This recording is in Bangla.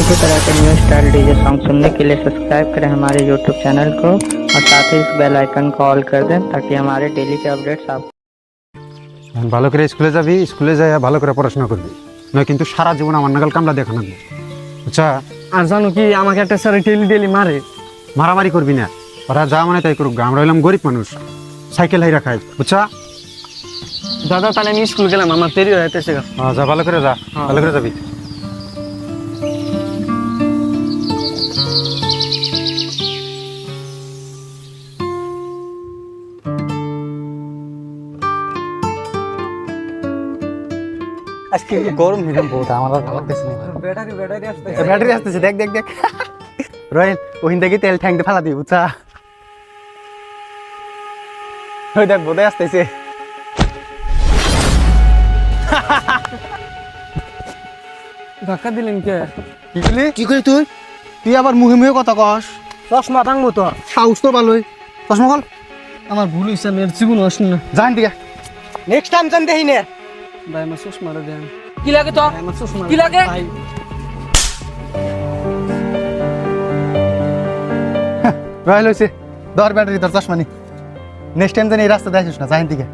इसी तरह के न्यू स्टाइल डीजे सॉन्ग सुनने के लिए सब्सक्राइब करें हमारे यूट्यूब चैनल को और साथ ही इस बेल आइकन को ऑल कर दें ताकि हमारे डेली के अपडेट्स आप ভালো করে স্কুলে যাবি, স্কুলে যাই ভালো করে পড়াশোনা করবি, নয় কিন্তু সারা জীবন আমার নাগাল কামলা দেখানো না। আচ্ছা, আর জানো কি আমাকে একটা স্যার ডেলি ডেলি মারে। মারামারি করবি না, ওরা যা মানে তাই করুক, আমরা হইলাম গরিব মানুষ, সাইকেল হাইরা খাই, বুঝছা? দাদা তাহলে আমি স্কুল গেলাম, আমার দেরি হয়ে যেতেছে। যা ভালো করে যা, ভালো করে যাবি। আজকে গরম নিলাম বহুত, আমার ভালো লাগতেছে না। ব্যাটারি আসতেছে, দেখ দেখ দেখ রয়েল ওহিন থেকে তেল ঠ্যাংতে ফেলা দিই, বুঝছা? ওই দেখ বোধ আসতেছে। ধাক্কা দিলেন কে? কি করলি? কি করলি তুই? তুই আবার মুহে মুহে কথা কস। চশমা ভাঙবো তো। সাহস তো ভালোই, চশমা খোল। আমার ভুল হয়েছে, আমি এর জীবন আসুন না। জান দিকে নেক্সট টাইম জান দেই না ভাই, আমার চশমাটা দেন। কি লাগে তো? আমার চশমা কি লাগে? ভাই রয়েল হয়েছে, ধর ব্যাটারি, তোর চশমা নি। নেক্সট টাইম জানি এই রাস্তা দেখিস না, জান দিকে।